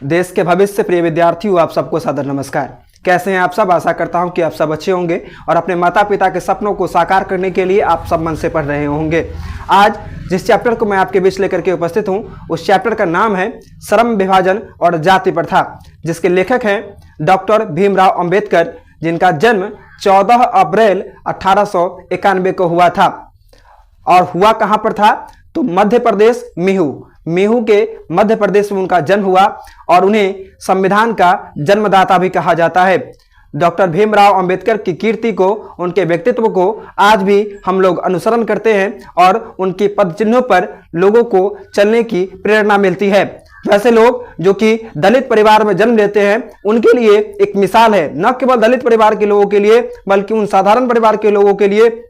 देश के भविष्य से प्रिय विद्यार्थियों, आप सबको सादर नमस्कार। कैसे हैं आप सब? आशा करता हूं कि आप सब अच्छे होंगे और अपने माता पिता के सपनों को साकार करने के लिए आप सब मन से पढ़ रहे होंगे। आज जिस चैप्टर को मैं आपके बीच लेकर के उपस्थित हूं, उस चैप्टर का नाम है श्रम विभाजन और जाति प्रथा, जिसके लेखक हैं डॉक्टर भीमराव अंबेडकर, जिनका जन्म 14 अप्रैल 1891 को हुआ था। और हुआ कहां पर था? तो मध्य प्रदेश मेहू के मध्य प्रदेश में उनका जन्म हुआ और उन्हें संविधान का जन्मदाता भी कहा जाता है। डॉक्टर भीमराव अंबेडकर की कीर्ति को, उनके व्यक्तित्व को आज भी हम लोग अनुसरण करते हैं और उनकी पद चिन्हों पर लोगों को चलने की प्रेरणा मिलती है। वैसे लोग जो कि दलित परिवार में जन्म लेते हैं, उनके लिए एक मिसाल है, न केवल दलित परिवार के लोगों के लिए बल्कि उन साधारण परिवार के लोगों के लिए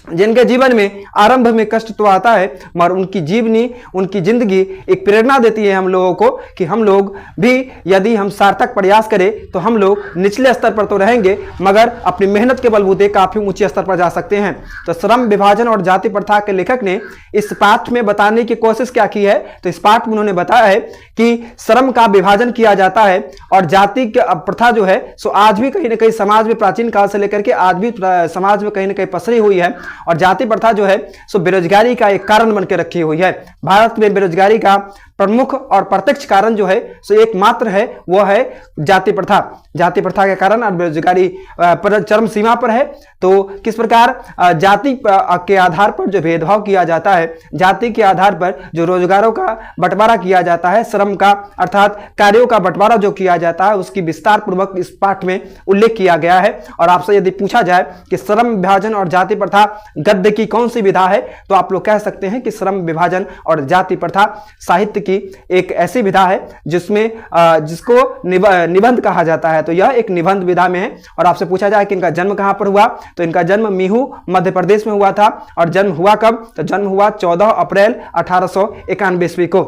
जिनके जीवन में आरंभ में कष्ट तो आता है, मगर उनकी जिंदगी एक प्रेरणा देती है हम लोगों को कि हम लोग भी यदि हम सार्थक प्रयास करें तो हम लोग निचले स्तर पर तो रहेंगे, मगर अपनी मेहनत के बलबूते काफी ऊंचे स्तर पर जा सकते हैं। तो श्रम विभाजन और जाति प्रथा के लेखक ने इस पाठ में बताने की कोशिश क्या की है? तो इस पाठ में उन्होंने बताया है कि श्रम का विभाजन किया जाता है और जाति की प्रथा जो है सो आज भी कहीं ना कहीं समाज में, प्राचीन काल से लेकर के आज भी समाज में कहीं ना कहीं पसरी हुई है। और जाति प्रथा जो है सो बेरोजगारी का एक कारण बनकर रखी हुई है। भारत में बेरोजगारी का प्रमुख और प्रत्यक्ष कारण जो है सो एकमात्र है, वो है जाति प्रथा। जाति प्रथा के कारण और बेरोजगारी पर चरम सीमा पर है। तो किस प्रकार जाति के आधार पर जो भेदभाव किया जाता है, जाति के आधार पर जो रोजगारों का बंटवारा किया जाता है, श्रम का अर्थात कार्यों का बंटवारा जो किया जाता है, उसकी विस्तार पूर्वक इस पाठ में उल्लेख किया गया है। और आपसे यदि पूछा जाए कि श्रम विभाजन और जाति प्रथा गद्य की कौन सी विधा है, तो आप लोग कह सकते हैं कि श्रम विभाजन और जाति प्रथा साहित्य की एक ऐसी विधा है जिसको निबंध कहा जाता है। तो यह एक निबंध विधा में है। और आपसे पूछा जाए कि इनका जन्म कहां पर हुआ, तो इनका जन्म मेहू मध्य प्रदेश में हुआ था। और जन्म हुआ कब? तो जन्म हुआ 14 अप्रैल 1891 ईस्वी को,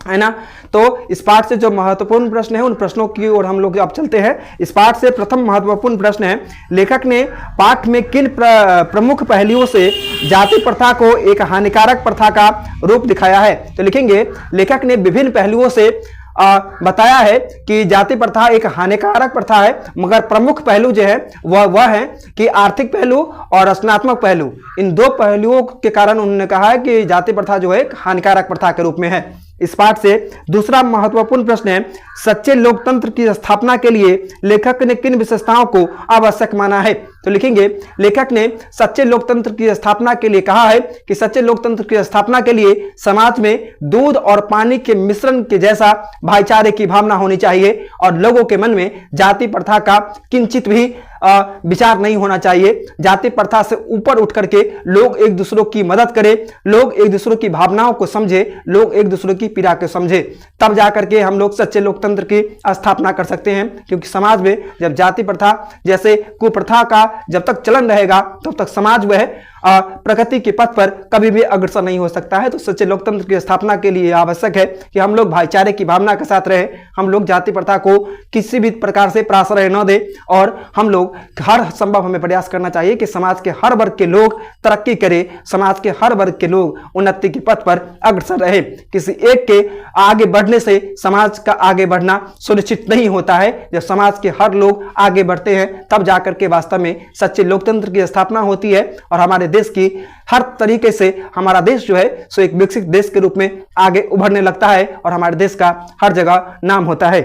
है ना। तो इस पाठ से जो महत्वपूर्ण प्रश्न है, उन प्रश्नों की ओर हम लोग अब चलते हैं। इस पाठ से प्रथम महत्वपूर्ण प्रश्न है, लेखक ने पाठ में किन प्रमुख पहलुओं से जाति प्रथा को एक हानिकारक प्रथा का रूप दिखाया है? तो लिखेंगे, लेखक ने विभिन्न पहलुओं से बताया है कि जाति प्रथा एक हानिकारक प्रथा है, मगर प्रमुख पहलू जो है वह है कि आर्थिक पहलू और रचनात्मक पहलू। इन दो पहलुओं के कारण उन्होंने कहा है कि जाति प्रथा जो है एक हानिकारक प्रथा के रूप में है। इस पाठ से दूसरा महत्वपूर्ण प्रश्न है, सच्चे लोकतंत्र की स्थापना के लिए लेखक ने किन विशेषताओं को आवश्यक माना है? तो लिखेंगे, लेखक ने सच्चे लोकतंत्र की स्थापना के लिए कहा है कि सच्चे लोकतंत्र की स्थापना के लिए समाज में दूध और पानी के मिश्रण के जैसा भाईचारे की भावना होनी चाहिए और लोगों के मन में जाति प्रथा का किंचित भी विचार नहीं होना चाहिए। जाति प्रथा से ऊपर उठ करके लोग एक दूसरों की मदद करें, लोग एक दूसरों की भावनाओं को समझे, लोग एक दूसरों की पीड़ा को समझे, तब जाकर के हम लोग सच्चे लोकतंत्र की स्थापना कर सकते हैं। क्योंकि समाज में जब जाति प्रथा जैसे कुप्रथा का जब तक चलन रहेगा, तब तक समाज वह प्रगति के पथ पर कभी भी अग्रसर नहीं हो सकता है। तो सच्चे लोकतंत्र की स्थापना के लिए आवश्यक है कि हम लोग भाईचारे की भावना के साथ रहें, हम लोग जाति प्रथा को किसी भी प्रकार से प्राश्रय न दें और हम लोग हर संभव हमें प्रयास करना चाहिए कि समाज के हर वर्ग के लोग तरक्की करें, समाज के हर वर्ग के लोग उन्नति के पथ पर अग्रसर रहे। किसी एक के आगे बढ़ने से समाज का आगे बढ़ना सुनिश्चित नहीं होता है। जब समाज के हर लोग आगे बढ़ते हैं, तब जाकर के वास्तव में सच्चे लोकतंत्र की स्थापना होती है और हमारे देश की हर तरीके से हमारा देश जो है सो एक विकसित देश के रूप में आगे उभरने लगता है और हमारे देश का हर जगह नाम होता है।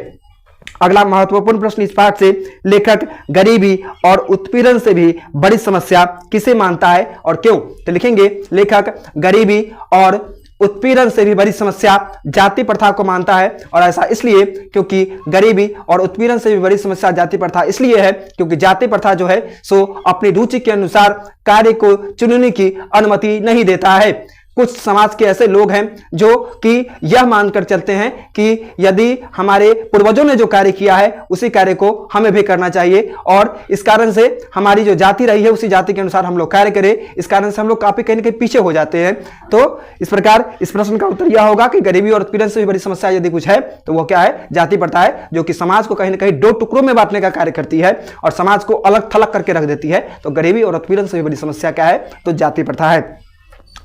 अगला महत्वपूर्ण प्रश्न इस पाठ से, लेखक गरीबी और उत्पीड़न से भी बड़ी समस्या किसे मानता है और क्यों? तो लिखेंगे, लेखक गरीबी और उत्पीड़न से भी बड़ी समस्या जाति प्रथा को मानता है। और ऐसा इसलिए क्योंकि गरीबी और उत्पीड़न से भी बड़ी समस्या जाति प्रथा इसलिए है क्योंकि जाति प्रथा जो है सो अपनी रुचि के अनुसार कार्य को चुनने की अनुमति नहीं देता है। कुछ समाज के ऐसे लोग हैं जो कि यह मानकर चलते हैं कि यदि हमारे पूर्वजों ने जो कार्य किया है उसी कार्य को हमें भी करना चाहिए और इस कारण से हमारी जो जाति रही है उसी जाति के अनुसार हम लोग कार्य करें। इस कारण से हम लोग काफी कहीं ना कहीं पीछे हो जाते हैं। तो इस प्रकार इस प्रश्न का उत्तर यह होगा कि गरीबी और उत्पीड़न से भी बड़ी समस्या यदि कुछ है तो वो क्या है? जाति प्रथा है, जो कि समाज को कहीं ना कहीं दो टुकड़ों में बांटने का कार्य करती है और समाज को अलग थलग करके रख देती है। तो गरीबी और उत्पीड़न से भी बड़ी समस्या क्या है? तो जाति प्रथा है।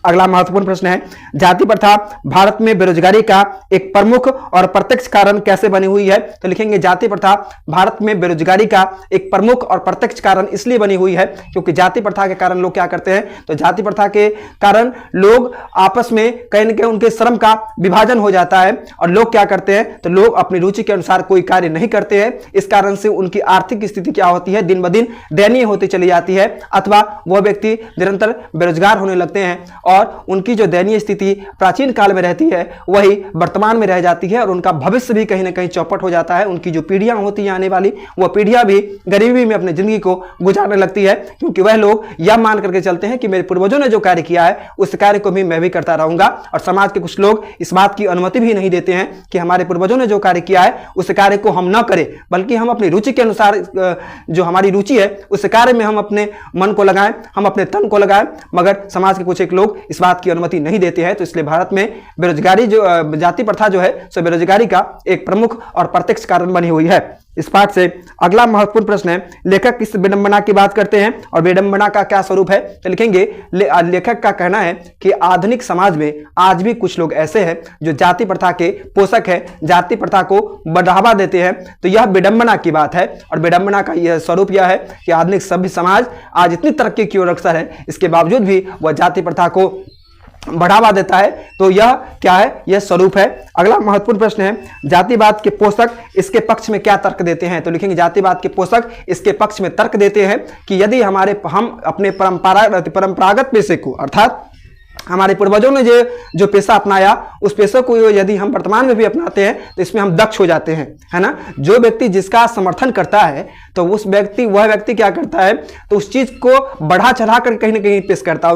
अगला महत्वपूर्ण प्रश्न है, जाति प्रथा भारत में बेरोजगारी का एक प्रमुख और प्रत्यक्ष कारण कैसे बनी हुई है? तो लिखेंगे जाति प्रथा भारत में बेरोजगारी का एक प्रमुख और प्रत्यक्ष कारण इसलिए बनी हुई है क्योंकि जाति प्रथा के कारण लोग क्या करते हैं, तो जाति प्रथा के कारण लोग आपस में कहीं ना कहीं उनके श्रम का विभाजन हो जाता है और लोग क्या करते हैं, तो लोग अपनी रुचि के अनुसार कोई कार्य नहीं करते हैं। इस कारण से उनकी आर्थिक स्थिति क्या होती है, दिन ब दिन दयनीय होती चली जाती है अथवा वह व्यक्ति निरंतर बेरोजगार होने लगते हैं और उनकी जो दयनीय स्थिति प्राचीन काल में रहती है वही वर्तमान में रह जाती है और उनका भविष्य भी कहीं ना कहीं चौपट हो जाता है। उनकी जो पीढ़ियां होती हैं आने वाली, वह पीढ़ियां भी गरीबी में अपनी जिंदगी को गुजारने लगती है क्योंकि वह लोग यह मान करके चलते हैं कि मेरे पूर्वजों ने जो कार्य किया है उस कार्य को भी मैं भी करता रहूंगा। और समाज के कुछ लोग इस बात की अनुमति भी नहीं देते हैं कि हमारे पूर्वजों ने जो कार्य किया है उस कार्य को हम न करें, बल्कि हम अपनी रुचि के अनुसार जो हमारी रुचि है उस कार्य में हम अपने मन को लगाएं, हम अपने तन को लगाएं। मगर समाज के कुछ एक लोग इस बात की अनुमति नहीं देते हैं। तो इसलिए भारत में बेरोजगारी जो जाति प्रथा जो है सो बेरोजगारी का एक प्रमुख और प्रत्यक्ष कारण बनी हुई है। इस पाठ से अगला महत्वपूर्ण प्रश्न है, लेखक किस विडंबना की बात करते हैं और विडंबना का क्या स्वरूप है? तो लिखेंगे लेखक का कहना है कि आधुनिक समाज में आज भी कुछ लोग ऐसे हैं जो जाति प्रथा के पोषक है, जाति प्रथा को बढ़ावा देते हैं। तो यह विडंबना की बात है और विडंबना का यह स्वरूप यह है कि आधुनिक सभ्य समाज आज इतनी तरक्की की ओर अग्रसर है, इसके बावजूद भी वह जाति प्रथा को बढ़ावा देता है। तो यह क्या है, यह स्वरूप है। अगला महत्वपूर्ण प्रश्न है, जातिवाद के पोषक इसके पक्ष में क्या तर्क देते हैं? तो लिखेंगे जातिवाद के पोषक इसके पक्ष में तर्क देते हैं कि यदि हम अपने परंपरागत पेशे को, अर्थात हमारे पूर्वजों ने जो पेशा अपनाया उस पेशे को यदि हम वर्तमान में भी अपनाते हैं तो इसमें हम दक्ष हो जाते हैं, है ना। जो व्यक्ति जिसका समर्थन करता है तो वह व्यक्ति क्या करता है, तो उस चीज को बढ़ा चढ़ा कर कहीं ना कहीं पेश करता है,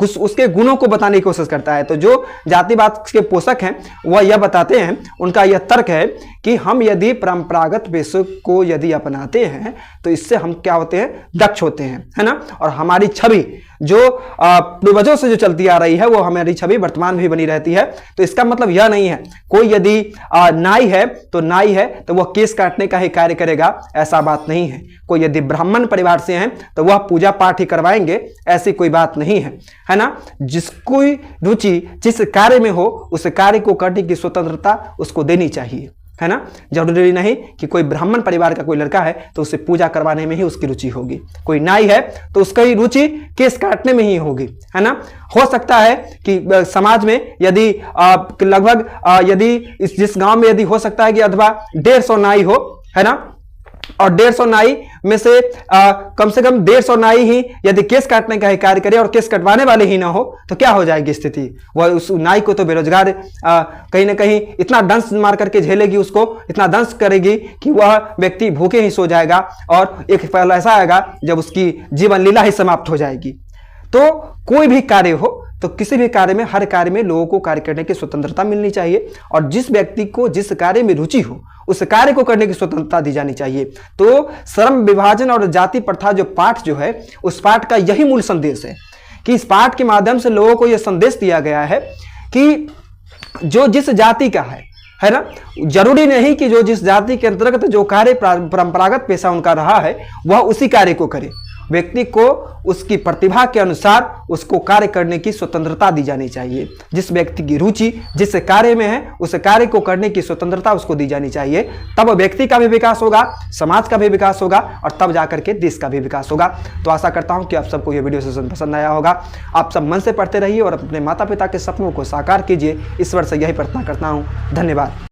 उसके गुणों को बताने की कोशिश करता है। तो जो जातिवाद के पोषक हैं वह यह बताते हैं, उनका यह तर्क है कि हम यदि परंपरागत पेशे को यदि अपनाते हैं तो इससे हम क्या होते हैं, दक्ष होते हैं, है ना। और हमारी छवि जो पूर्वजों से जो चलती आ रही है वो हमारी छवि वर्तमान में भी बनी रहती है। तो इसका मतलब यह नहीं है कोई यदि नाई है तो वह केस काटने का ही कार्य करेगा, ऐसा बात नहीं है। कोई यदि ब्राह्मण परिवार से हैं तो वह पूजा पाठ ही करवाएंगे, ऐसी कोई बात नहीं है ना। जिसको रुचि जिस कार्य में हो उस कार्य को करने की स्वतंत्रता उसको देनी चाहिए, है ना। जरूरी नहीं कि कोई ब्राह्मण परिवार का कोई लड़का है तो उसे पूजा करवाने में ही उसकी रुचि होगी, कोई नाई है तो उसकी रुचि केस काटने में ही होगी, है ना। हो सकता है कि समाज में यदि लगभग यदि जिस गांव में यदि हो सकता है कि अथवा 150 नाई हो, है ना, और 150 नाई में से कम से कम 150 नाई ही यदि केस काटने का ही कार्य करे और केस कटवाने वाले ही ना हो तो क्या हो जाएगी स्थिति, वह उस नाई को तो बेरोजगार कहीं ना कहीं इतना दंश मार करके झेलेगी, उसको इतना दंश करेगी कि वह व्यक्ति भूखे ही सो जाएगा और एक पल ऐसा आएगा जब उसकी जीवन लीला ही समाप्त हो जाएगी। तो कोई भी कार्य हो तो किसी भी कार्य में, हर कार्य में लोगों को कार्य करने की स्वतंत्रता मिलनी चाहिए और जिस व्यक्ति को जिस कार्य में रुचि हो उस कार्य को करने की स्वतंत्रता दी जानी चाहिए। तो श्रम विभाजन और जाति प्रथा जो पाठ जो है उस पाठ का यही मूल संदेश है कि इस पाठ के माध्यम से लोगों को यह संदेश दिया गया है कि जो जिस जाति का है ना, जरूरी नहीं कि जो जिस जाति के अंतर्गत जो कार्य परंपरागत पेशा उनका रहा है वह उसी कार्य को करे। व्यक्ति को उसकी प्रतिभा के अनुसार उसको कार्य करने की स्वतंत्रता दी जानी चाहिए। जिस व्यक्ति की रुचि जिस कार्य में है उस कार्य को करने की स्वतंत्रता उसको दी जानी चाहिए। तब व्यक्ति का भी विकास होगा, समाज का भी विकास होगा और तब जाकर के देश का भी विकास होगा। तो आशा करता हूं कि आप सबको यह वीडियो सेशन पसंद आया होगा। आप सब मन से पढ़ते रहिए और अपने माता पिता के सपनों को साकार कीजिए। ईश्वर से यही प्रार्थना करता हूं। धन्यवाद।